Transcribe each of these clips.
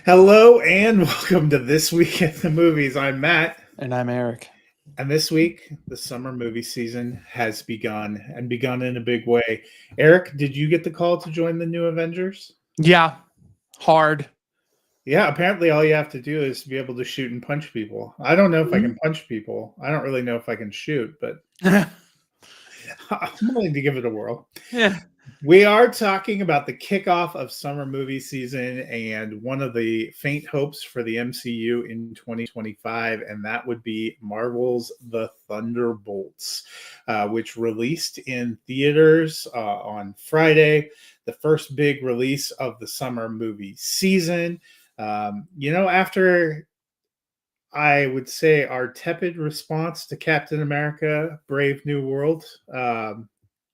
Hello and welcome to This Week at the Movies. I'm Matt, And I'm Eric. and this week the summer movie season has begun and begun in a big way. Eric, did you get the call to join the new Avengers? Yeah, hard. Yeah, apparently all you have to do is be able to shoot and punch people. I don't know if I can punch people. I don't really know if I can shoot, but I'm willing to give it a whirl. Yeah. We are talking about the kickoff of summer movie season and one of the faint hopes for the MCU in 2025, and that would be Marvel's The Thunderbolts, which released in theaters on Friday, the first big release of the summer movie season. After I would say our tepid response to Captain America: Brave New World, I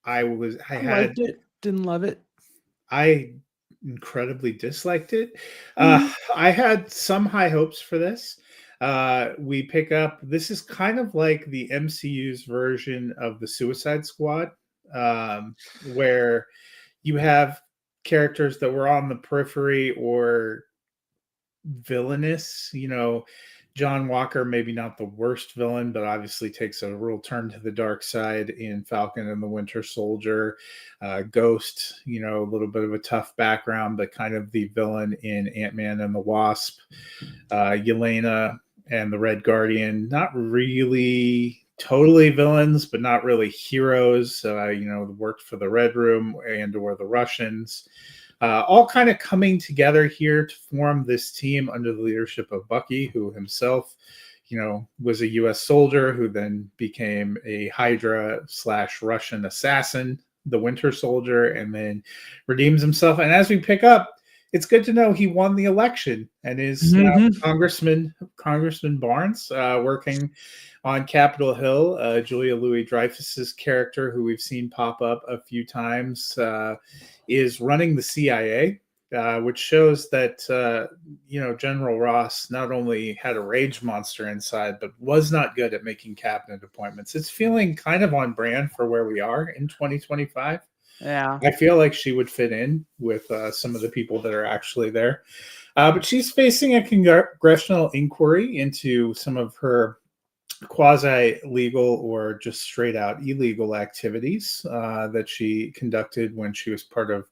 liked it. Didn't love it. I incredibly disliked it. Mhm. I had some high hopes for this. We pick up, this is kind of like the MCU's version of the Suicide Squad, where you have characters that were on the periphery or villainous. John Walker, maybe not the worst villain, but obviously takes a real turn to the dark side in Falcon and the Winter Soldier. Ghost, a little bit of a tough background, but kind of the villain in Ant-Man and the Wasp. Yelena and the Red Guardian, not really totally villains, but not really heroes. Worked for the Red Room and or the Russians. All kind of coming together here to form this team under the leadership of Bucky, who himself, was a U.S. soldier who then became a Hydra/Russian assassin, the Winter Soldier, and then redeems himself. And as we pick up, it's good to know he won the election and is now Congressman Barnes, working on Capitol Hill. Julia Louis-Dreyfus's character, who we've seen pop up a few times, is running the CIA, which shows that General Ross not only had a rage monster inside, but was not good at making cabinet appointments. It's feeling kind of on brand for where we are in 2025. Yeah. I feel like she would fit in with some of the people that are actually there. But she's facing a congressional inquiry into some of her quasi-legal or just straight out illegal activities that she conducted when she was part of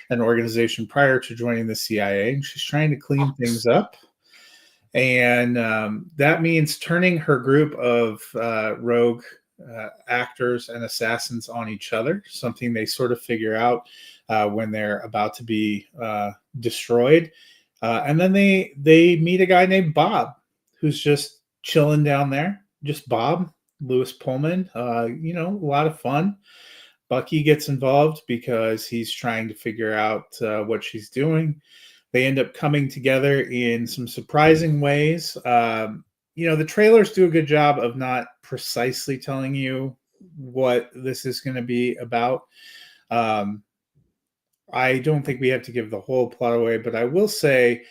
an organization prior to joining the CIA. And she's trying to clean things up. And that means turning her group of rogue actors and assassins on each other, something they sort of figure out when they're about to be destroyed. And then they meet a guy named Bob, who's just chilling down there. Just Bob, Lewis Pullman, a lot of fun. Bucky gets involved because he's trying to figure out what she's doing. They end up coming together in some surprising ways. The trailers do a good job of not precisely telling you what this is going to be about. I don't think we have to give the whole plot away, but I will say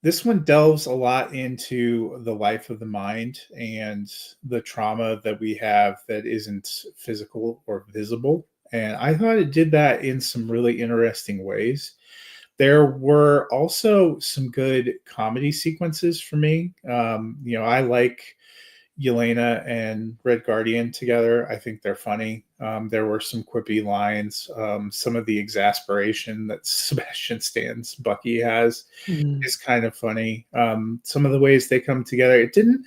this one delves a lot into the life of the mind and the trauma that we have that isn't physical or visible. And I thought it did that in some really interesting ways. There were also some good comedy sequences for me. I like Yelena and Red Guardian together. I think they're funny. There were some quippy lines. Some of the exasperation that Sebastian Stan's Bucky has is kind of funny. Some of the ways they come together, it didn't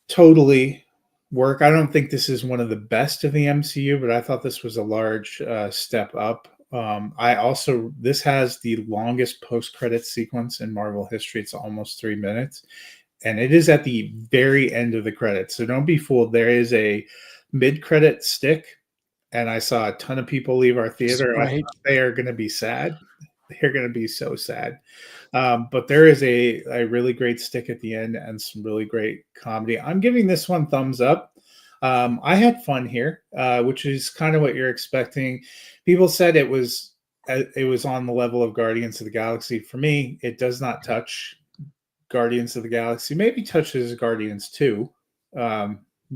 totally work. I don't think this is one of the best of the MCU, but I thought this was a large step up. This has the longest post-credit sequence in Marvel history. It's almost 3 minutes. And it is at the very end of the credits. So don't be fooled. There is a mid-credit stick, and I saw a ton of people leave our theater. Right. I thought they are going to be sad. They're going to be so sad. But there is a really great stick at the end and some really great comedy. I'm giving this one thumbs up. I had fun here, which is kind of what you're expecting. People said it was on the level of Guardians of the Galaxy. For me, it does not touch Guardians of the Galaxy. Maybe touches Guardians 2.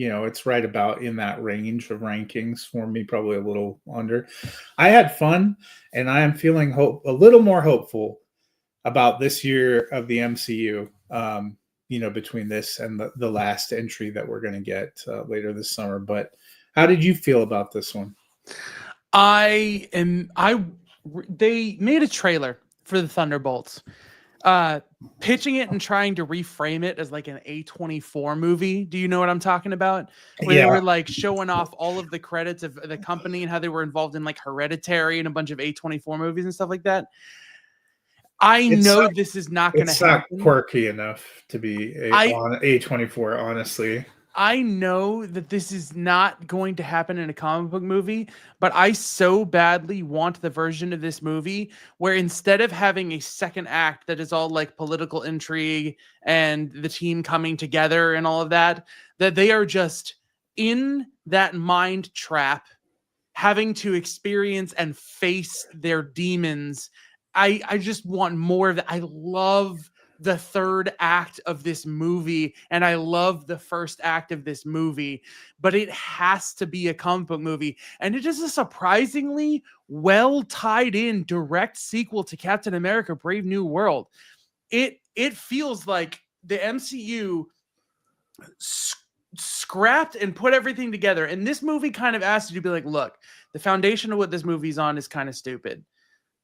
It's right about in that range of rankings for me, probably a little under. I had fun, and I am feeling a little more hopeful about this year of the MCU. Between this and the last entry that we're going to get later this summer. But how did you feel about this one? They made a trailer for the Thunderbolts, pitching it and trying to reframe it as like an A24 movie. Do you know what I'm talking about? Where they were like showing off all of the credits of the company and how they were involved in like Hereditary and a bunch of A24 movies and stuff like that. I know this is not going to happen. It's not quirky enough to be on A24, honestly. I know that this is not going to happen in a comic book movie, but I so badly want the version of this movie where instead of having a second act that is all like political intrigue and the team coming together and all of that, that they are just in that mind trap, having to experience and face their demons. I just want more of that. I love the third act of this movie, and I love the first act of this movie, but it has to be a comic book movie. And it is a surprisingly well tied in direct sequel to Captain America: Brave New World. It feels like the MCU scrapped and put everything together. And this movie kind of asked you to be like, look, the foundation of what this movie's on is kind of stupid.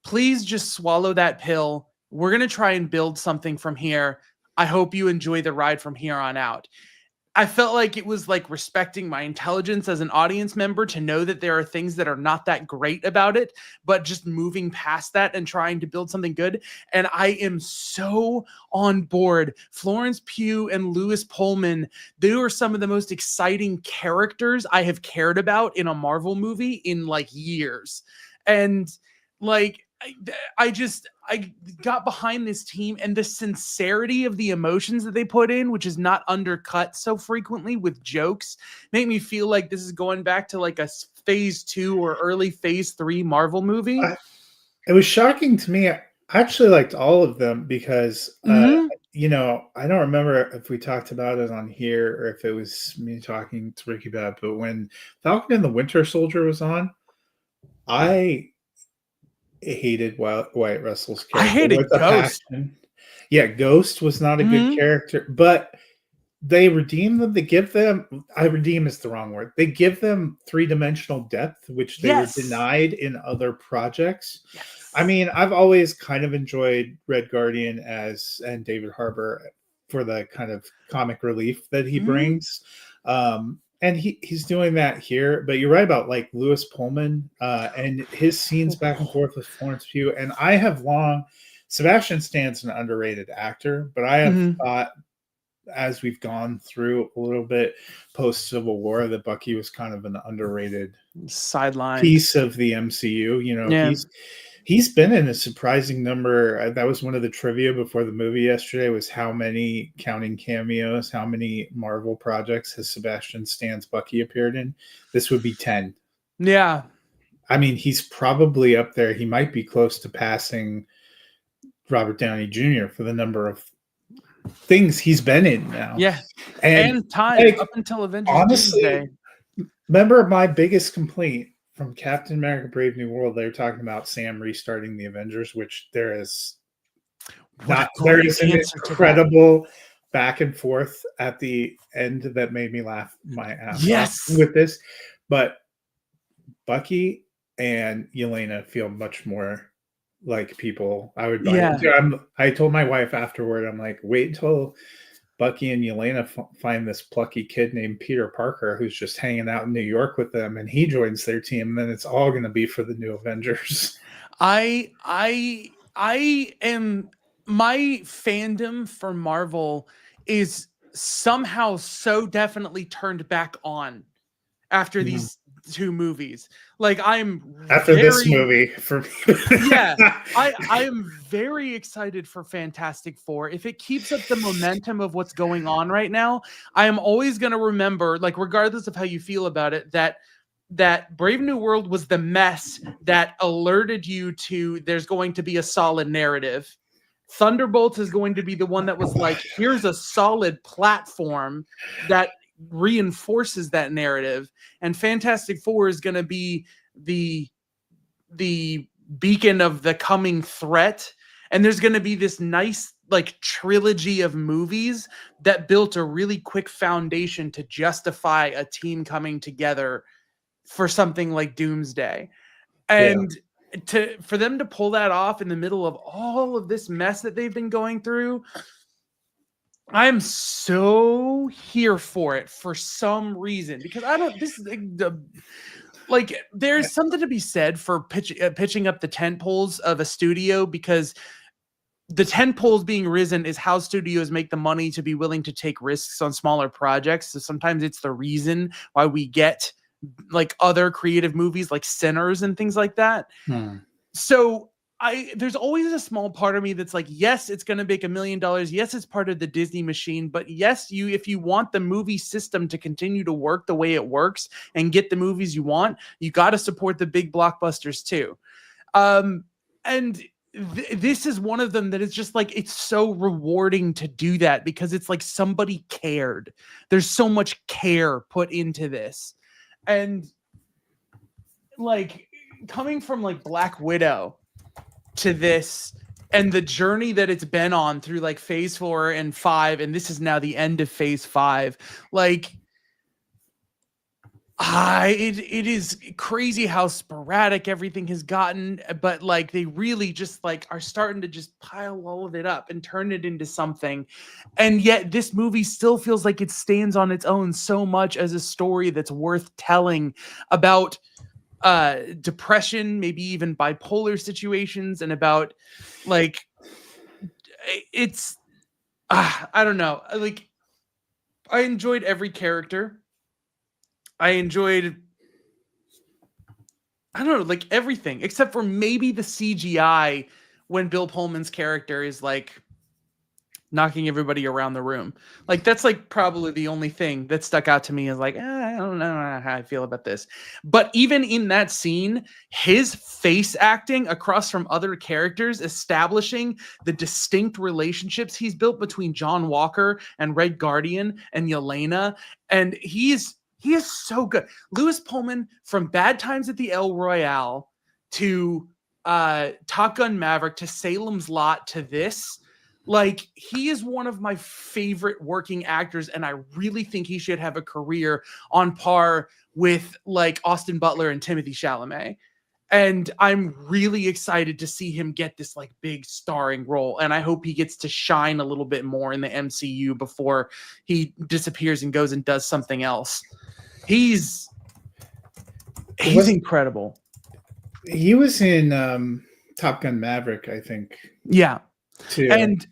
Please just swallow that pill. We're going to try and build something from here. I hope you enjoy the ride from here on out. I felt like it was like respecting my intelligence as an audience member to know that there are things that are not that great about it, but just moving past that and trying to build something good. And I am so on board. Florence Pugh and Lewis Pullman, they are some of the most exciting characters I have cared about in a Marvel movie in like years. And like, I got behind this team, and the sincerity of the emotions that they put in, which is not undercut so frequently with jokes, make me feel like this is going back to like a phase 2 or early phase 3 Marvel movie. It was shocking to me. I actually liked all of them because, I don't remember if we talked about it on here or if it was me talking to Ricky about it, but when Falcon and the Winter Soldier was on, I hated Wyatt Russell's character. I hated Ghost. Yeah, Ghost was not a good character, but they redeem them. They give them, redeem is the wrong word. They give them three-dimensional depth, which they were denied in other projects. Yes. I mean, I've always kind of enjoyed Red Guardian and David Harbour for the kind of comic relief that he brings. And he's doing that here, but you're right about like Lewis Pullman and his scenes back and forth with Florence Pugh. And I have Sebastian Stan's an underrated actor, but I have thought as we've gone through a little bit post Civil War that Bucky was kind of an underrated sideline piece of the MCU. He's been in a surprising number. That was one of the trivia before the movie yesterday, was how many, counting cameos, how many Marvel projects has Sebastian Stan's Bucky appeared in? This would be 10. Yeah. I mean, he's probably up there. He might be close to passing Robert Downey Jr. for the number of things he's been in now. Yeah. And time up until Avengers Doomsday. Remember my biggest complaint from Captain America: Brave New World, they were talking about Sam restarting the Avengers, which there is an incredible back and forth at the end that made me laugh my ass off with this. But Bucky and Yelena feel much more like people I would buy into. I told my wife afterward, I'm like, wait until Bucky and Yelena find this plucky kid named Peter Parker who's just hanging out in New York with them, and he joins their team, and then it's all going to be for the new Avengers. My fandom for Marvel is somehow so definitely turned back on after these two movies. Like this movie for me. I am very excited for Fantastic Four. If it keeps up the momentum of what's going on right now, I am always going to remember, like, regardless of how you feel about it, that Brave New World was the mess that alerted you to there's going to be a solid narrative. Thunderbolts is going to be the one that was like, here's a solid platform that reinforces that narrative, and Fantastic Four is going to be the beacon of the coming threat. And there's going to be this nice like trilogy of movies that built a really quick foundation to justify a team coming together for something like Doomsday. And for them to pull that off in the middle of all of this mess that they've been going through, I'm so here for it for some reason, because I don't, this is like there's something to be said for pitching up the tent poles of a studio, because the tent poles being risen is how studios make the money to be willing to take risks on smaller projects. So sometimes it's the reason why we get like other creative movies like Sinners and things like that. So there's always a small part of me that's like, yes, it's going to make $1 million. Yes, it's part of the Disney machine, but yes, if you want the movie system to continue to work the way it works and get the movies you want, you got to support the big blockbusters too. And this is one of them that is just like, it's so rewarding to do that, because it's like somebody cared. There's so much care put into this. And like coming from like Black Widow to this, and the journey that it's been on through like phase 4 and 5, and this is now the end of phase 5, like it is crazy how sporadic everything has gotten, but like they really just like are starting to just pile all of it up and turn it into something. And yet this movie still feels like it stands on its own so much as a story that's worth telling about depression, maybe even bipolar situations, and about like it's I don't know, like I enjoyed every character. I enjoyed, I don't know, like everything except for maybe the CGI when Bill Pullman's character is like knocking everybody around the room. Like that's like probably the only thing that stuck out to me, is like, I don't know how I feel about this. But even in that scene, his face acting across from other characters, establishing the distinct relationships he's built between John Walker and Red Guardian and Yelena, and he is so good. Lewis Pullman, from Bad Times at the El Royale to Top Gun Maverick to Salem's Lot to this, like he is one of my favorite working actors, and I really think he should have a career on par with like Austin Butler and Timothée Chalamet. And I'm really excited to see him get this like big starring role, and I hope he gets to shine a little bit more in the MCU before he disappears and goes and does something else. He's incredible. He was in Top Gun Maverick, I think. Yeah. Too. And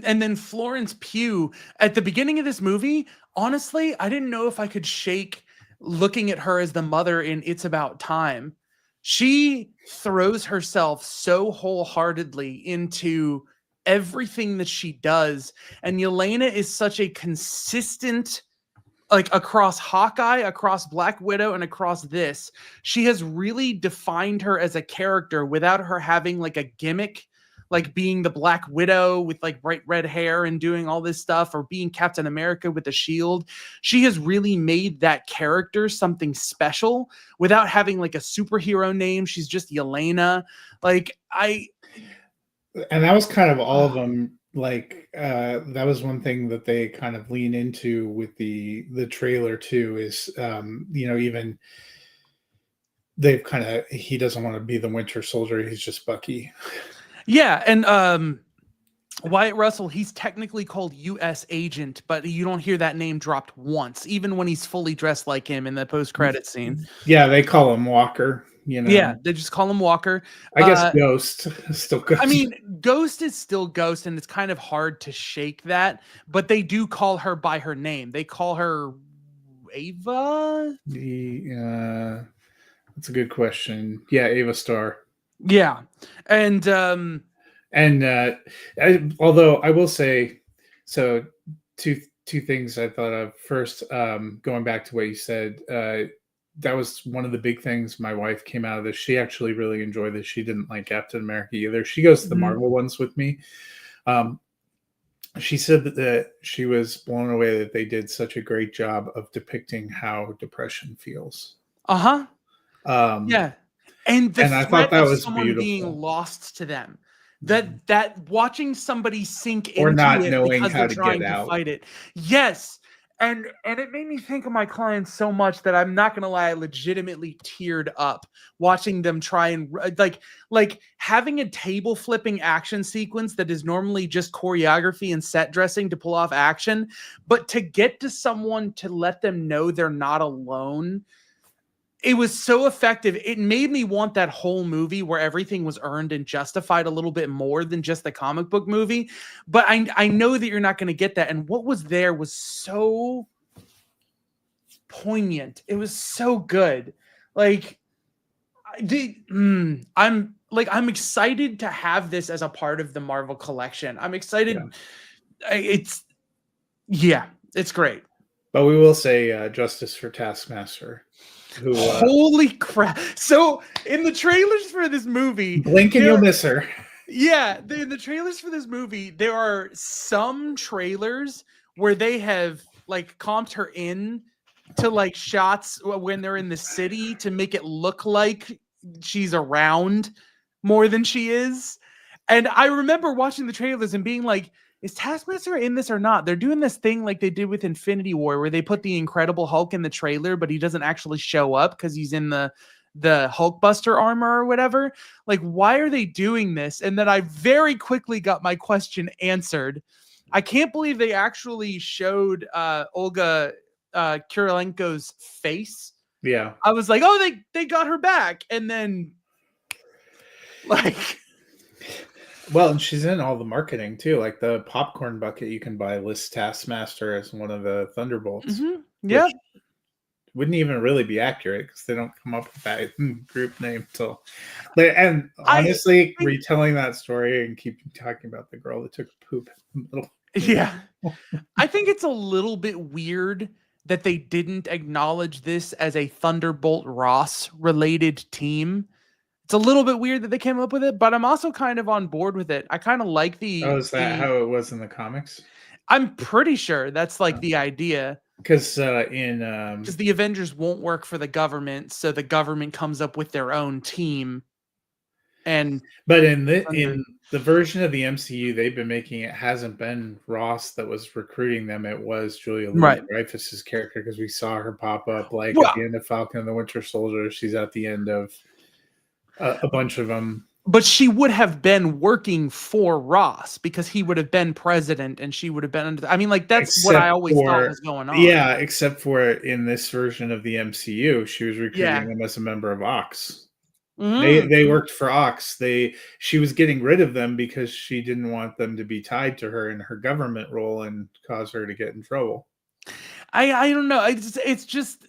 then Florence Pugh at the beginning of this movie, honestly, I didn't know if I could shake looking at her as the mother in It's About Time. She throws herself so wholeheartedly into everything that she does. And Yelena is such a consistent, like across Hawkeye, across Black Widow, and across this, she has really defined her as a character without her having like a gimmick, like being the Black Widow with like bright red hair and doing all this stuff, or being Captain America with a shield. She has really made that character something special without having like a superhero name. She's just Yelena. Like and that was kind of all of them. Like that was one thing that they kind of lean into with the trailer too, is even they've kind of, he doesn't want to be the Winter Soldier, he's just Bucky. Yeah. And Wyatt Russell, he's technically called U.S. Agent, but you don't hear that name dropped once, even when he's fully dressed like him in the post-credit scene. Yeah, they call him Walker. Yeah, they just call him Walker. I guess Ghost is still Ghost. I mean, Ghost is still Ghost, and it's kind of hard to shake that, but they do call her by her name. They call her Ava? That's a good question. Yeah, Ava Starr. Yeah. And although I will say, so two things I thought of. First, going back to what you said, that was one of the big things. My wife came out of this. She actually really enjoyed this. She didn't like Captain America either. She goes to the Marvel ones with me. She said that she was blown away that they did such a great job of depicting how depression feels. Yeah. And I thought that was beautiful. Being lost to them. that watching somebody sink Or into not it knowing because how they're to trying get to out. fight it. Yes. And it made me think of my clients so much that I'm not gonna lie, I legitimately teared up watching them try and like having a table flipping action sequence that is normally just choreography and set dressing to pull off action, but to get to someone to let them know they're not alone. It was so effective. It made me want that whole movie where everything was earned and justified a little bit more than just the comic book movie. But I know that you're not going to get that. And what was there was so poignant. It was so good. Like I'm excited to have this as a part of the Marvel collection. I'm excited. It's it's great. But we will say justice for Taskmaster. Who Holy crap. So in the trailers for this movie, blink and you'll miss her. Yeah, the trailers for this movie, there are some trailers where they have like comped her in to like shots when they're in the city to make it look like she's around more than she is. And I remember watching the trailers and being like, is Taskmaster in this or not? They're doing this thing like they did with Infinity War where they put the Incredible Hulk in the trailer, but he doesn't actually show up because he's in the Hulkbuster armor or whatever. Like, why are they doing this? And then I very quickly got my question answered. I can't believe they actually showed Olga Kurylenko's face. Yeah. I was like, oh, they got her back. And then like well, and she's in all the marketing too. Like the popcorn bucket you can buy lists Taskmaster as one of the Thunderbolts. Mm-hmm. Yeah. Wouldn't even really be accurate because they don't come up with that group name till. And honestly, retelling that story and keep talking about the girl that took a poop in the middle. Yeah. I think it's a little bit weird that they didn't acknowledge this as a Thunderbolt Ross related team. It's a little bit weird that they came up with it, but I'm also kind of on board with it. I kind of like the. Oh, is that how it was in the comics? I'm pretty sure that's like the idea. Because because the Avengers won't work for the government, so the government comes up with their own team. But in the version of the MCU they've been making, it hasn't been Ross that was recruiting them. It was Julia Louis-Dreyfus's character, because we saw her pop up like at the end of Falcon and the Winter Soldier. She's at the end of a bunch of them. But she would have been working for Ross because he would have been president and she would have been under. I mean, like that's what I always thought was going on. Yeah, except for in this version of the MCU, she was recruiting them as a member of Ox. They worked for Ox. She was getting rid of them because she didn't want them to be tied to her in her government role and cause her to get in trouble. I don't know. It's just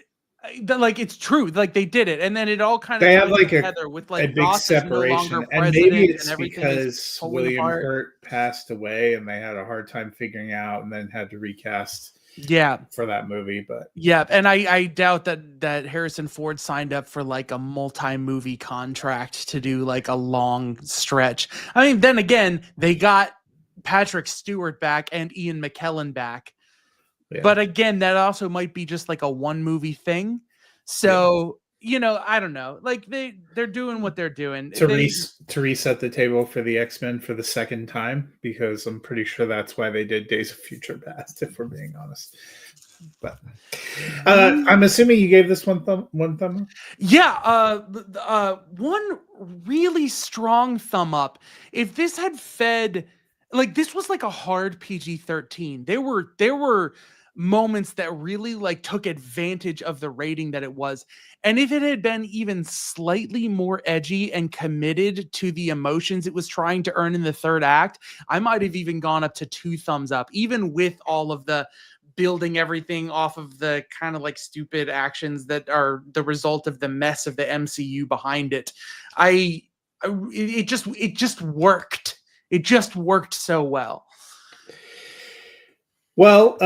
like it's true. Like they did it, and then it all kind of they have like together with like a big Ross separation, no and maybe it's and because William Hurt passed away, and they had a hard time figuring out, and then had to recast. For that movie, but and I doubt that Harrison Ford signed up for like a multi-movie contract to do like a long stretch. I mean, then again, they got Patrick Stewart back and Ian McKellen back. Yeah. But again, that also might be just like a one movie thing. So, I don't know. Like they're doing what they're doing. To reset the table for the X-Men for the second time, because I'm pretty sure that's why they did Days of Future Past, if we're being honest. But I'm assuming you gave this one thumb up? Yeah, one really strong thumb up. If this had fed, like this was like a hard PG-13. There were moments that really like took advantage of the rating that it was. And if it had been even slightly more edgy and committed to the emotions it was trying to earn in the third act, I might have even gone up to 2 thumbs up, even with all of the building everything off of the kind of like stupid actions that are the result of the mess of the MCU behind it. It just worked. It just worked so well. Well,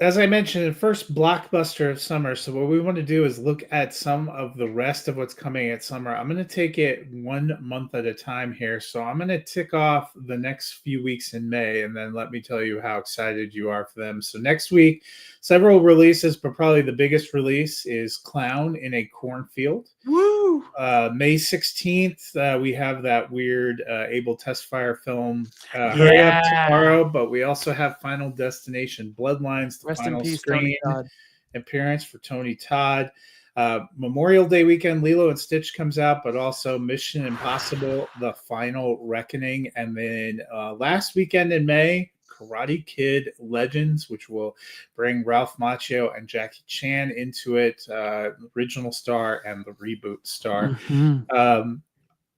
as I mentioned, the first blockbuster of summer. So what we want to do is look at some of the rest of what's coming at summer. I'm going to take it 1 month at a time here. So I'm going to tick off the next few weeks in May, and then let me tell you how excited you are for them. So next week, several releases, but probably the biggest release is Clown in a Cornfield. Woo! Woo! May 16th, we have that weird Able Testfire film, Hurry Up Yeah. Tomorrow, but we also have Final Destination Bloodlines, the Rest in final peace, Tony screen Todd. appearance for Tony Todd. Memorial Day weekend, Lilo and Stitch comes out, but also Mission Impossible, The Final Reckoning. And then last weekend in May, Karate Kid Legends, which will bring Ralph Macchio and Jackie Chan into it, original star and the reboot star. Mm-hmm.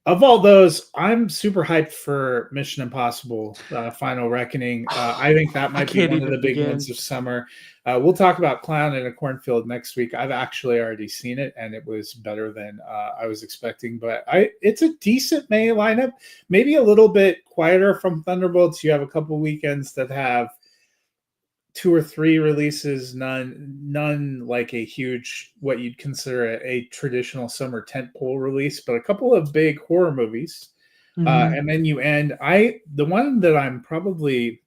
Of all those, I'm super hyped for Mission Impossible Final Reckoning. I think that might be one of the big ones of summer. We'll talk about Clown in a Cornfield next week. I've actually already seen it, and it was better than I was expecting. But it's a decent May lineup, maybe a little bit quieter from Thunderbolts. You have a couple weekends that have 2 or 3 releases, none like a huge, what you'd consider a traditional summer tentpole release, but a couple of big horror movies. And then you end. The one that I'm probably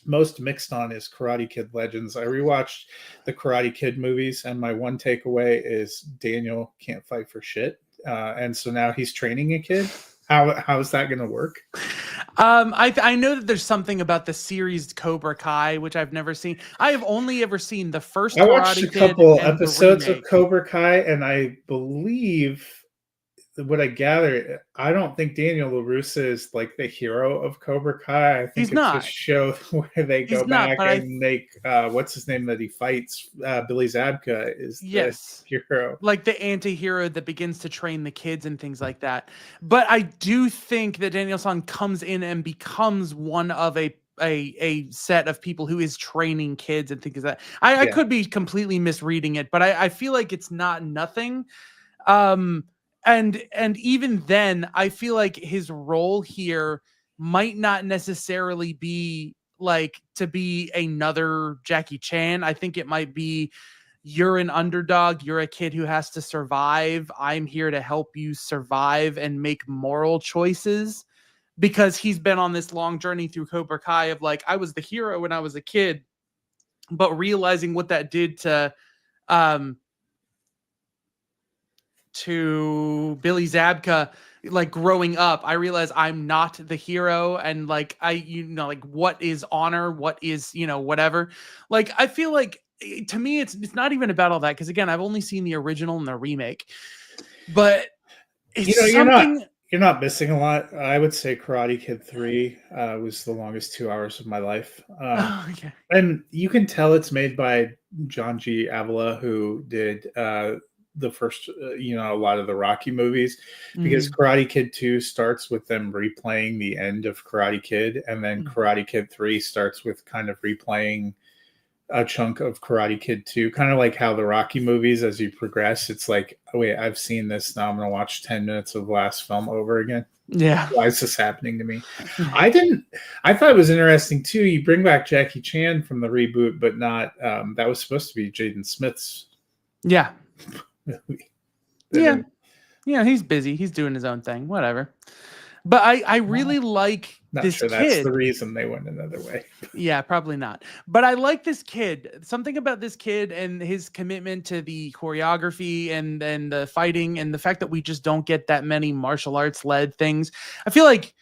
most mixed on is Karate Kid Legends. I rewatched the Karate Kid movies, and my one takeaway is Daniel can't fight for shit. And so now he's training a kid. How is that going to work? I know that there's something about the series Cobra Kai, which I've never seen. I have only ever seen the first I watched Karate a couple Kid and episodes the of Cobra Kai, and I believe what I gather, I don't think Daniel LaRussa is like the hero of Cobra Kai. I think He's it's not. a show where they He's go not, back but and make what's his name that he fights? Billy Zabka is the hero. Like the anti-hero that begins to train the kids and things like that. But I do think that Daniel San comes in and becomes one of a set of people who is training kids and things like that. I could be completely misreading it, but I feel like it's not nothing. And even then, I feel like his role here might not necessarily be like to be another Jackie Chan. I think it might be, you're an underdog, you're a kid who has to survive. I'm here to help you survive and make moral choices, because he's been on this long journey through Cobra Kai of like, I was the hero when I was a kid, but realizing what that did to Billy Zabka, like growing up, I realized I'm not the hero, and like like what is honor, what is whatever. Like I feel like to me it's not even about all that, because again, I've only seen the original and the remake, but it's something. You're not missing a lot. I would say Karate Kid 3 was the longest 2 hours of my life. Okay. And you can tell it's made by John G. Avila, who did the first, a lot of the Rocky movies, because Karate Kid 2 starts with them replaying the end of Karate Kid, and then Karate Kid 3 starts with kind of replaying a chunk of Karate Kid 2, kind of like how the Rocky movies, as you progress, it's like, oh wait, I've seen this, now I'm going to watch 10 minutes of the last film over again. Yeah. Why is this happening to me? I thought it was interesting too. You bring back Jackie Chan from the reboot, but not, that was supposed to be Jaden Smith's movie. Yeah, he's busy. He's doing his own thing. Whatever. But I really like this kid. That's the reason they went another way. Yeah, probably not. But I like this kid. Something about this kid and his commitment to the choreography and the fighting, and the fact that we just don't get that many martial arts led things. I feel like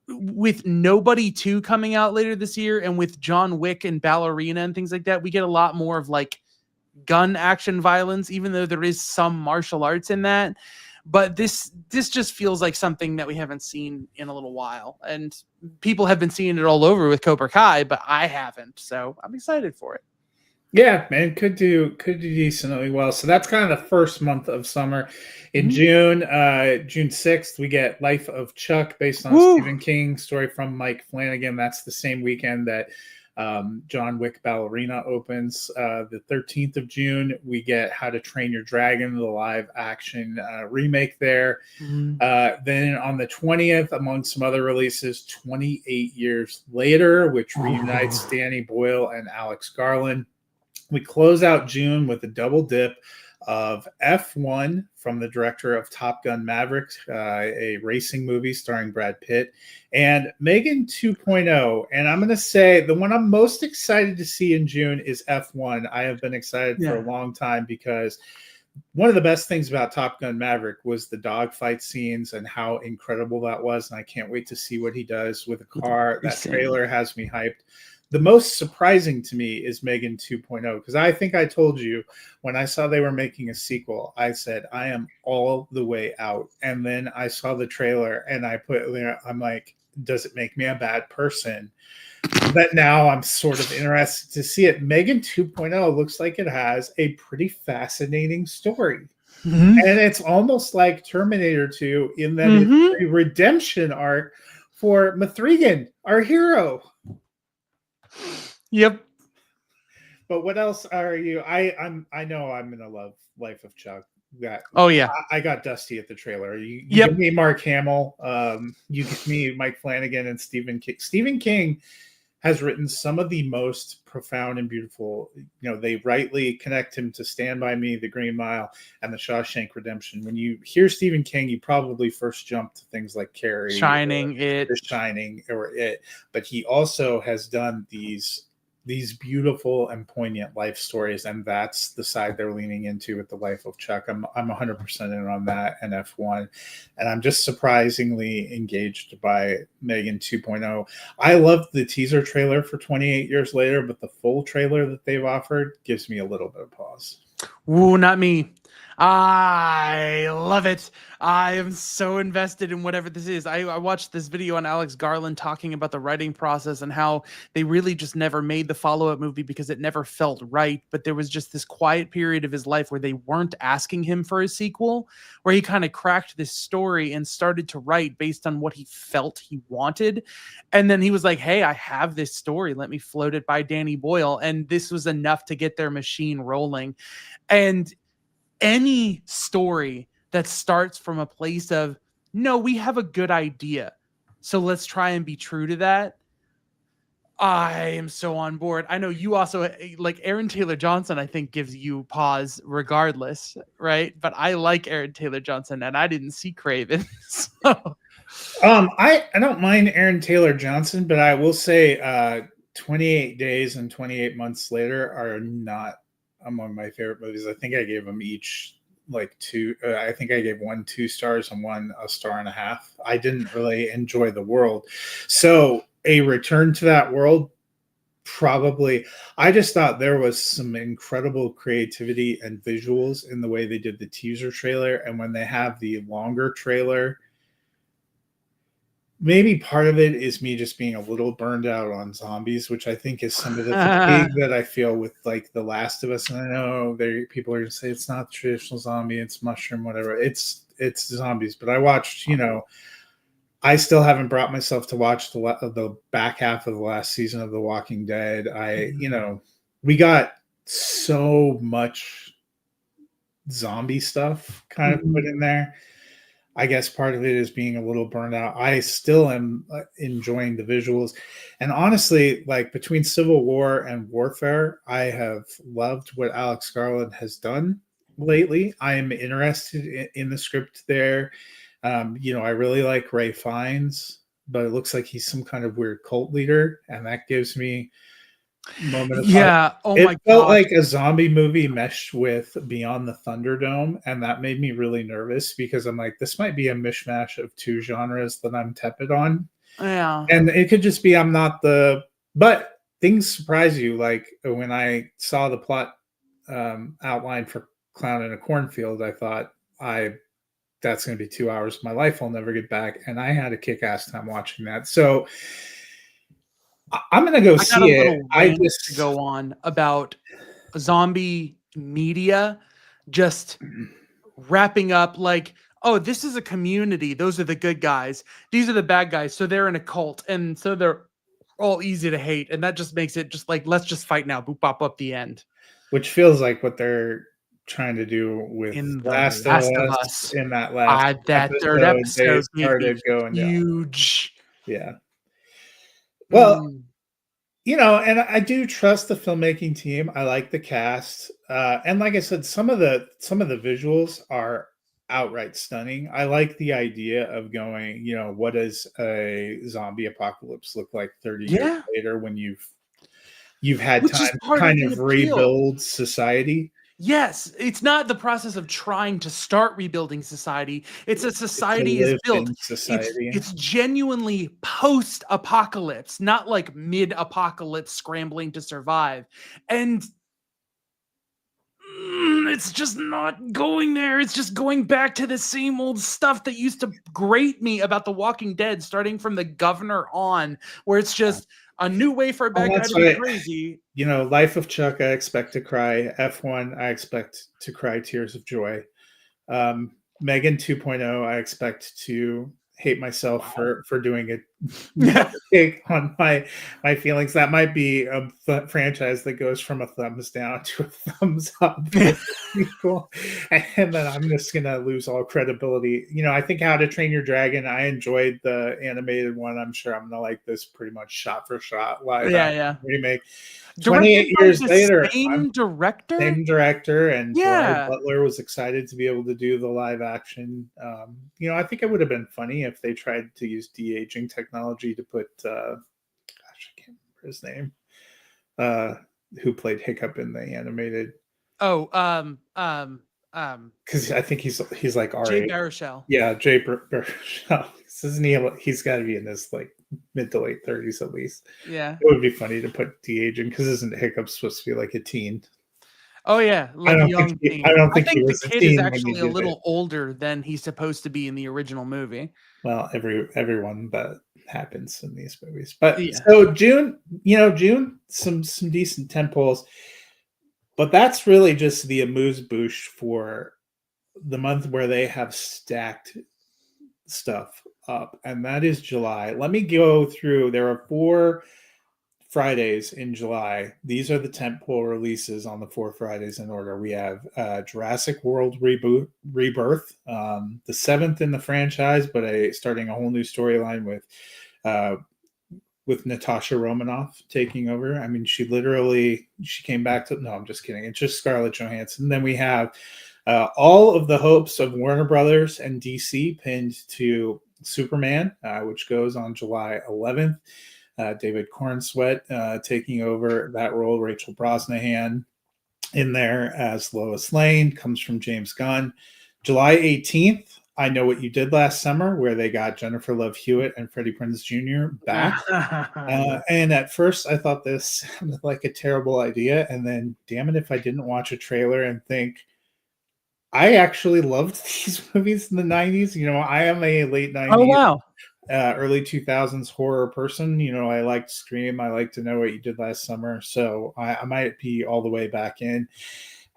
with Nobody 2 coming out later this year, and with John Wick and Ballerina and things like that, we get a lot more of like gun action violence, even though there is some martial arts in that. But this just feels like something that we haven't seen in a little while, and people have been seeing it all over with Cobra Kai, but I haven't, so I'm excited for it. Yeah, man, could do decently well. So that's kind of the first month of summer. In June 6th, we get Life of Chuck, based on Stephen King, story from Mike Flanagan. That's the same weekend that John Wick Ballerina opens. The 13th of June, we get How to Train Your Dragon, the live action remake there. Then on the 20th, among some other releases, 28 Years Later, which reunites Danny Boyle and Alex Garland. We close out June with a double dip of F1 from the director of Top Gun Maverick, a racing movie starring Brad Pitt, and Megan 2.0. And I'm going to say the one I'm most excited to see in June is F1. I have been excited for a long time, because one of the best things about Top Gun Maverick was the dogfight scenes and how incredible that was. And I can't wait to see what he does with a car. That trailer has me hyped. The most surprising to me is Megan 2.0, because I think I told you when I saw they were making a sequel, I said, I am all the way out. And then I saw the trailer and I put there, I'm like, does it make me a bad person? But now I'm sort of interested to see it. Megan 2.0 looks like it has a pretty fascinating story. Mm-hmm. And it's almost like Terminator 2 in that it's a redemption arc for Mithrigan, our hero. Yep. But what else are you? I know I'm gonna love Life of Chuck. Oh yeah, I got Dusty at the trailer. You give me Mark Hamill. You give me Mike Flanagan and Stephen King. Stephen King has written some of the most profound and beautiful. You know, they rightly connect him to Stand By Me, The Green Mile, and The Shawshank Redemption. When you hear Stephen King, you probably first jump to things like Carrie, Shining, The Shining, or It. But he also has done these beautiful and poignant life stories, and that's the side they're leaning into with the Life of Chuck. I'm 100% in on that and F1, and I'm just surprisingly engaged by Megan 2.0. I love the teaser trailer for 28 Years Later, but the full trailer that they've offered gives me a little bit of pause. Ooh, not me. I love it. I am so invested in whatever this is. I watched this video on Alex Garland talking about the writing process and how they really just never made the follow-up movie because it never felt right. But there was just this quiet period of his life where they weren't asking him for a sequel, where he kind of cracked this story and started to write based on what he felt he wanted. And then he was like, hey, I have this story. Let me float it by Danny Boyle. And this was enough to get their machine rolling. And any story that starts from a place of, no, we have a good idea, so let's try and be true to that, I am so on board. I know you also like Aaron Taylor Johnson. I think gives you pause regardless, right? But I like Aaron Taylor Johnson, and I didn't see Craven. So. I don't mind Aaron Taylor Johnson, but I will say 28 Days and 28 Months Later are not among my favorite movies. I think I gave them each like two. I think I gave one 2 stars and one 1.5 stars. I didn't really enjoy the world. So a return to that world, probably. I just thought there was some incredible creativity and visuals in the way they did the teaser trailer. And when they have the longer trailer, maybe part of it is me just being a little burned out on zombies, which I think is some of the fatigue that I feel with like The Last of Us. And I know people are going to say it's not the traditional zombie, it's mushroom, whatever. It's zombies. But I watched, I still haven't brought myself to watch the back half of the last season of The Walking Dead. We got so much zombie stuff kind of put in there. I guess part of it is being a little burned out. I still am enjoying the visuals. And honestly, like between Civil War and Warfare, I have loved what Alex Garland has done lately. I am interested in the script there. I really like Ray Fiennes, but it looks like he's some kind of weird cult leader. And that gives me moment of it felt like a zombie movie meshed with Beyond the Thunderdome, and that made me really nervous because I'm like, this might be a mishmash of 2 genres that I'm tepid on. Yeah, and it could just be but things surprise you. Like when I saw the plot outline for Clown in a Cornfield, I thought that's going to be 2 hours of my life I'll never get back, and I had a kick-ass time watching that. So I'm gonna go see it. I just to go on about zombie media just wrapping up like, oh, this is a community. Those are the good guys. These are the bad guys. So they're in a cult, and so they're all easy to hate, and that just makes it just like, let's just fight now. Boop, bop, up the end. Which feels like what they're trying to do with Last of Us in that last that episode, third episode they started going huge. Yeah. Well, and I do trust the filmmaking team. I like the cast, and like I said, some of the visuals are outright stunning. I like the idea of going, what does a zombie apocalypse look like 30 years later when you've had time to kind of rebuild society. Yes, it's not the process of trying to start rebuilding society. It's a It's to society is live built. in society. It's genuinely post-apocalypse, not like mid-apocalypse scrambling to survive. And it's just not going there. It's just going back to the same old stuff that used to grate me about The Walking Dead, starting from the governor on, where it's just a new way for a Well, bad guy that's to be why, crazy. Life of Chuck, I expect to cry. F1, I expect to cry tears of joy. Megan 2.0, I expect to hate myself for doing it. Take on my feelings. That might be a franchise that goes from a thumbs down to a thumbs up. Cool. And then I'm just gonna lose all credibility. I think How to Train Your Dragon, I enjoyed the animated one. I'm sure I'm gonna like this pretty much shot for shot live Yeah. remake. Directed 28 by years the later, same director? same director, and Gerard Yeah. Butler was excited to be able to do the live action. I think it would have been funny if they tried to use de-aging technology to put gosh, I can't remember his name, who played Hiccup in the animated. Oh, Because I think he's like our Jay age. Baruchel. Yeah, Jay Baruchel. Isn't he? He's got to be in his like mid to late 30s at least. Yeah. It would be funny to put de-aging, because isn't Hiccup supposed to be like a teen? Oh yeah, I like a don't young think he, teen. I don't I think he think the was a kid is teen when he actually a did it. little older than he's supposed to be in the original movie. Well, everyone that happens in these movies. But Yeah. so June, some decent tentpoles, but that's really just the amuse-bouche for the month where they have stacked stuff up, and that is July. Let me go through. There are 4 Fridays in July. These are the tentpole releases on the 4 Fridays in order. We have Jurassic World Rebirth, the 7th in the franchise, but starting a whole new storyline with Natasha Romanoff taking over. I mean, she came back to. No, I'm just kidding. It's just Scarlett Johansson. Then we have all of the hopes of Warner Brothers and DC pinned to Superman, which goes on July 11th. David Cornsweet taking over that role. Rachel Brosnahan in there as Lois Lane, comes from James Gunn. July 18th, I Know What You Did Last Summer, where they got Jennifer Love Hewitt and Freddie Prinze Jr. back. And at first, I thought this sounded like a terrible idea. And then, damn it, if I didn't watch a trailer and think, I actually loved these movies in the 90s. I am a late 90s. Oh wow. Early 2000s horror person. I liked Scream. I like To Know What You Did Last Summer. So I might be all the way back in.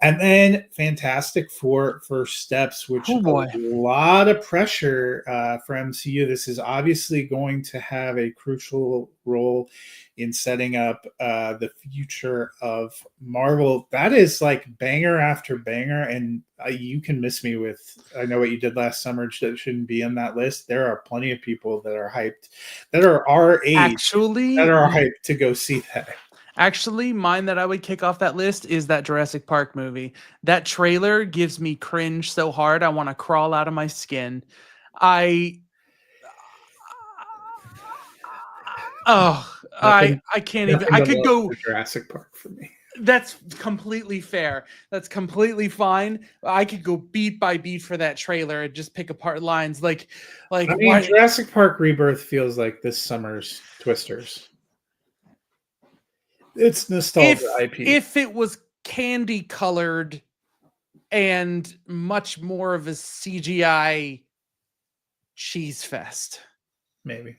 And then Fantastic Four First Steps, which Oh boy. a lot of pressure for MCU. This is obviously going to have a crucial role in setting up the future of Marvel. That is like banger after banger, and you can miss me with I Know What You Did Last Summer that shouldn't be in that list. There are plenty of people that are hyped, that are our age, that are hyped to go see that. Actually, mine that I would kick off that list is that Jurassic Park movie. That trailer gives me cringe so hard I want to crawl out of my skin. I can't even. I could go Jurassic Park for me. That's completely fair. That's completely fine. I could go beat by beat for that trailer and just pick apart lines like I mean, Jurassic Park Rebirth feels like this summer's Twisters. It's nostalgia IP. If it was candy colored and much more of a CGI cheese fest. Maybe.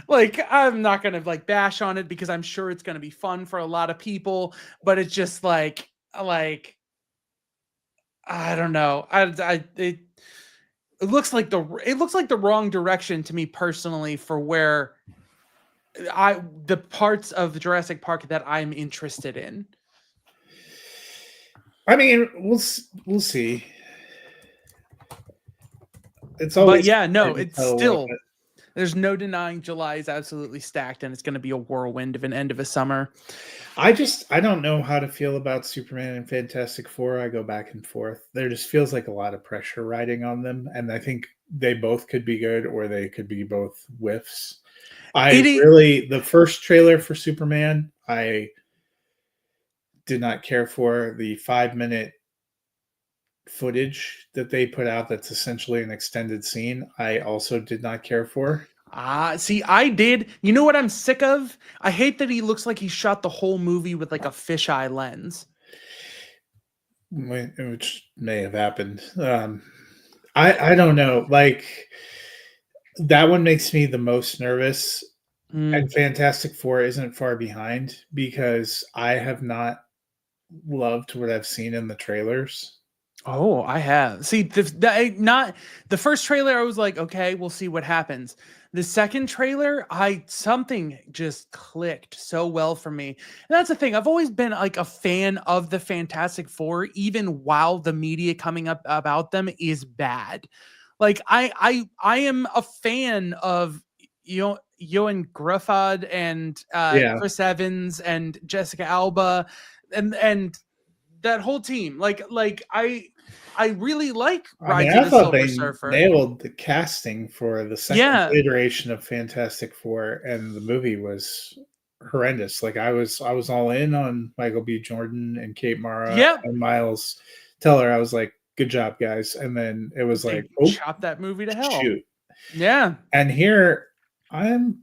Like, I'm not gonna like bash on it because I'm sure it's gonna be fun for a lot of people, but it's just like I don't know. It looks like the wrong direction to me personally for where the parts of Jurassic Park that I'm interested in. I mean, we'll see. It's always, but yeah, no, it's still. There's no denying July is absolutely stacked, and it's going to be a whirlwind of an end of a summer. I don't know how to feel about Superman and Fantastic Four. I go back and forth. There just feels like a lot of pressure riding on them, and I think they both could be good, or they could be both whiffs. The first trailer for Superman, I did not care for the 5-minute footage that they put out that's essentially an extended scene. I also did not care for. See, I did. You know what I'm sick of? I hate that he looks like he shot the whole movie with like a fisheye lens. Which may have happened. I don't know. Like that one makes me the most nervous. Mm. And Fantastic Four isn't far behind because I have not loved what I've seen in the trailers. Oh, I have. See, not the first trailer. I was like, okay, we'll see what happens. The second trailer, something just clicked so well for me. And that's the thing. I've always been like a fan of the Fantastic Four, even while the media coming up about them is bad. Like I am a fan of Johan Gruffad and Yeah. Chris Evans and Jessica Alba and that whole team. Like I really like I mean, Rise of I the thought Silver they Surfer. nailed the casting for the second Yeah. iteration of Fantastic Four, and the movie was horrendous. Like I was all in on Michael B. Jordan and Kate Mara Yep. and Miles Teller. I was like, good job, guys. And then it was They like, oh chopped that movie to hell. shoot. Yeah. And here I'm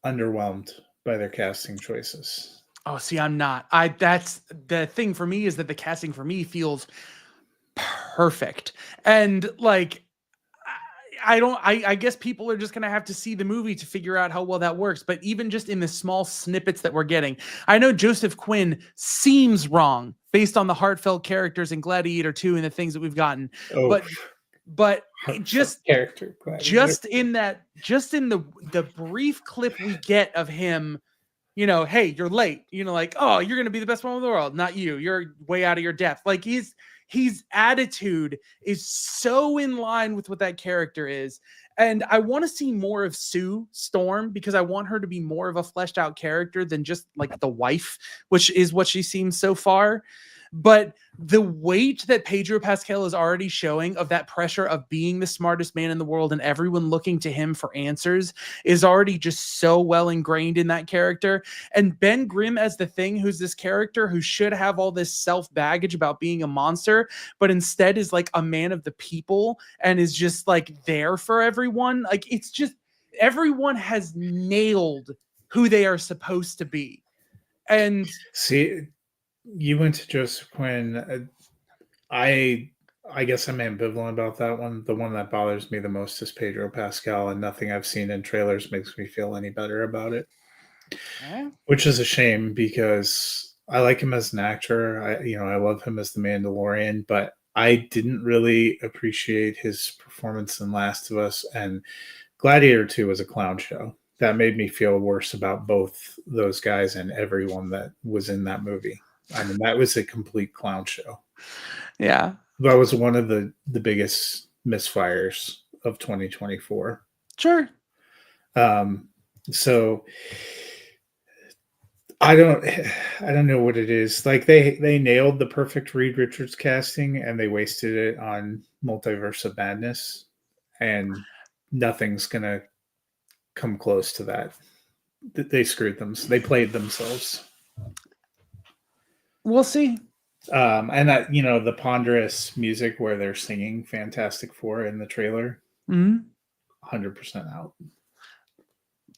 underwhelmed by their casting choices. Oh, see, I'm not. That's the thing for me, is that the casting for me feels perfect. And like I guess people are just gonna have to see the movie to figure out how well that works. But even just in the small snippets that we're getting, I know Joseph Quinn seems wrong based on the heartfelt characters in Gladiator 2 and the things that we've gotten. Oh, But just character just in the brief clip we get of him, hey, you're late, like, oh, you're gonna be the best one in the world, not you, you're way out of your depth. Like his attitude is so in line with what that character is. And I want to see more of Sue Storm, because I want her to be more of a fleshed out character than just like the wife, which is what she seems so far. But the weight that Pedro Pascal is already showing of that pressure of being the smartest man in the world and everyone looking to him for answers is already just so well ingrained in that character. And Ben Grimm as the Thing, who's this character who should have all this self baggage about being a monster, but instead is like a man of the people and is just like there for everyone. Like, it's just everyone has nailed who they are supposed to be. And see, you went to Joseph Quinn. I guess I'm ambivalent about that one. The one that bothers me the most is Pedro Pascal, and nothing I've seen in trailers makes me feel any better about it. Which is a shame because I like him as an actor. I love him as the Mandalorian, but I didn't really appreciate his performance in Last of Us, and Gladiator 2 was a clown show. That made me feel worse about both those guys and everyone that was in that movie. I mean, that was a complete clown show. Yeah. That was one of the biggest misfires of 2024. Sure. So I don't know what it is. Like they nailed the perfect Reed Richards casting and they wasted it on Multiverse of Madness, and nothing's gonna come close to that. They screwed them. They played themselves. We'll see. And that, the ponderous music where they're singing Fantastic Four in the trailer, 100% out.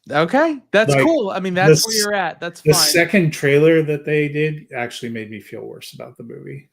Okay, that's Like, cool. I mean, that's where you're at. That's the fine. second trailer that they did actually made me feel worse about the movie.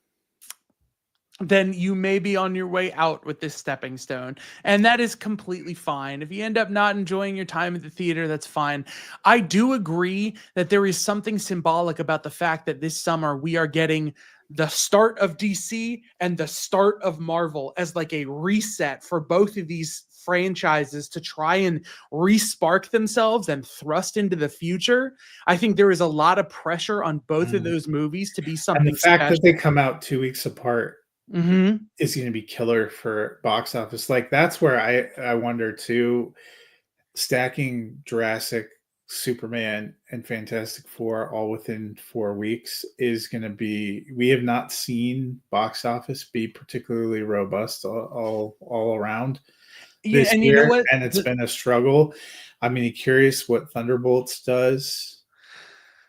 Then you may be on your way out with this stepping stone, and that is completely fine. If you end up not enjoying your time at the theater, that's fine. I do agree that there is something symbolic about the fact that this summer we are getting the start of DC and the start of Marvel as like a reset for both of these franchises to try and re-spark themselves and thrust into the future. I think there is a lot of pressure on both of those movies to be something And the fact special. that they come out 2 weeks apart is going to be killer for box office. Like, that's where I wonder too, stacking Jurassic, Superman, and Fantastic Four all within 4 weeks is going to be, we have not seen box office be particularly robust all around this and year, you know what? and it's been a struggle. I'm curious what Thunderbolts does.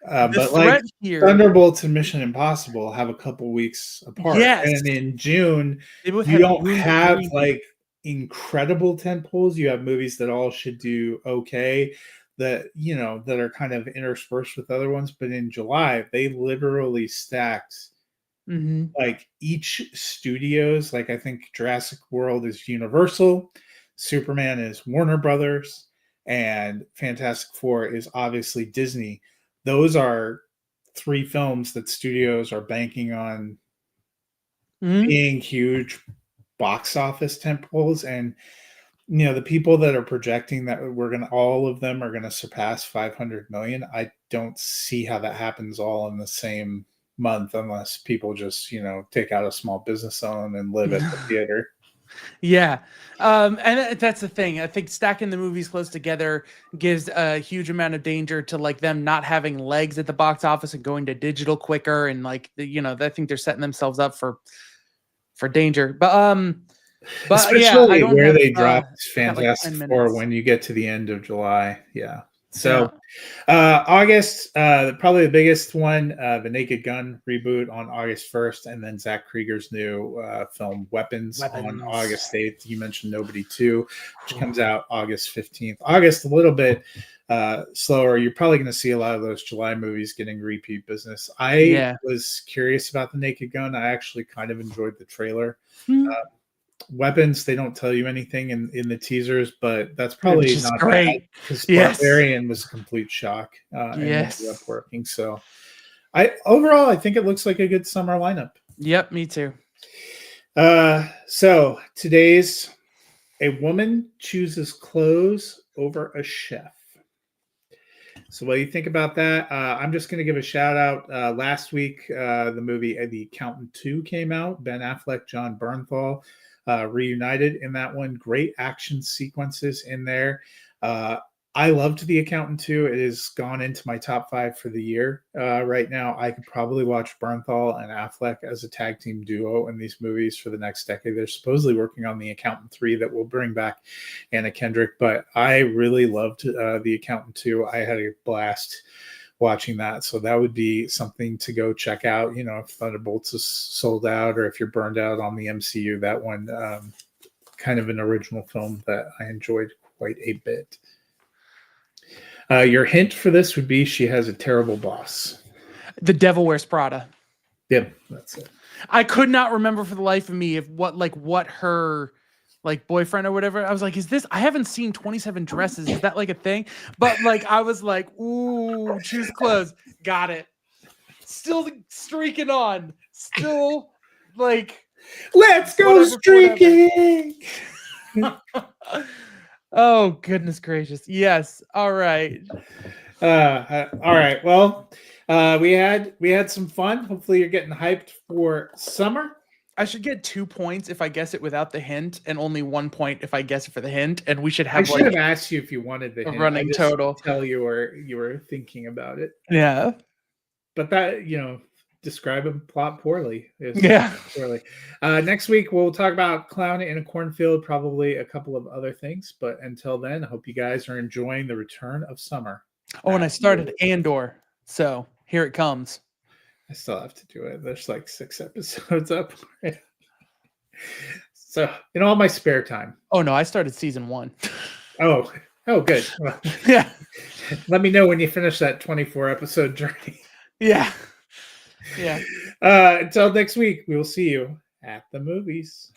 The But like threat here, Thunderbolts and Mission Impossible have a couple weeks apart, yes, and in June they both you had don't really have great. like incredible tentpoles. You have movies that all should do okay, that that are kind of interspersed with other ones. But in July, they literally stacked Mhm. like each studios. Like I think Jurassic World is Universal, Superman is Warner Brothers, and Fantastic Four is obviously Disney. Those are three films that studios are banking on Mhm. being huge box office tentpoles. And the people that are projecting that all of them are gonna surpass 500 million. I don't see how that happens all in the same month unless people just take out a small business loan and live at the theater. Yeah. And that's the thing. I think stacking the movies close together gives a huge amount of danger to like them not having legs at the box office and going to digital quicker. And like, I think they're setting themselves up for danger. But yeah, I Especially don't where have, they dropped I got like Fantastic 10 Four minutes. when you get to the end of July. Yeah. Yeah. So August, probably the biggest one, the Naked Gun reboot on August 1st, and then Zach Krieger's new film Weapons on Weapons. August 8th. You mentioned Nobody 2, which comes out August 15th. August, a little bit slower. You're probably going to see a lot of those July movies getting repeat business. I Yeah. was curious about the Naked Gun. I actually kind of enjoyed the trailer. Hmm. Weapons, they don't tell you anything in the teasers, but that's Which probably is not bad great. because Yes. Barbarian was a complete shock and ended up Yes. working. So I think it looks like a good summer lineup. Yep. Me too. So today's a woman chooses clothes over a chef. So what do you think about that? I'm just going to give a shout out. Last week, the movie The Accountant 2 came out. Ben Affleck, John Bernthal reunited in that one. Great action sequences in there. I loved The Accountant 2. It has gone into my top 5 for the year. Right now, I could probably watch Bernthal and Affleck as a tag team duo in these movies for the next decade. They're supposedly working on The Accountant 3 that will bring back Anna Kendrick, but I really loved The Accountant 2. I had a blast watching that. So that would be something to go check out. If Thunderbolts is sold out or if you're burned out on the MCU, that one, kind of an original film that I enjoyed quite a bit. Your hint for this would be she has a terrible boss. The Devil Wears Prada. Yep, that's it. I could not remember for the life of me what her like boyfriend or whatever. I was like, is this? I haven't seen 27 Dresses. Is that like a thing? But like, I was like, ooh, choose clothes. Got it. Still streaking on. Still like, let's go streaking. Oh goodness gracious! Yes. All right. All right. Well, we had some fun. Hopefully, you're getting hyped for summer. I should get 2 points if I guess it without the hint, and only 1 point if I guess it for the hint. And we should I have should like have asked you if you wanted the a hint. I running just total. tell you were thinking about it. Yeah. But that describe a plot poorly. Yeah. Poorly. Next week we'll talk about Clown in a Cornfield, probably a couple of other things. But until then, I hope you guys are enjoying the return of summer. Oh, and I started Andor, so here it comes. I still have to do it. There's like 6 episodes up. So in all my spare time. Oh no, I started season 1. Oh, good. Well, Yeah. let me know when you finish that 24 episode journey. Yeah. Yeah. Until next week, we will see you at the movies.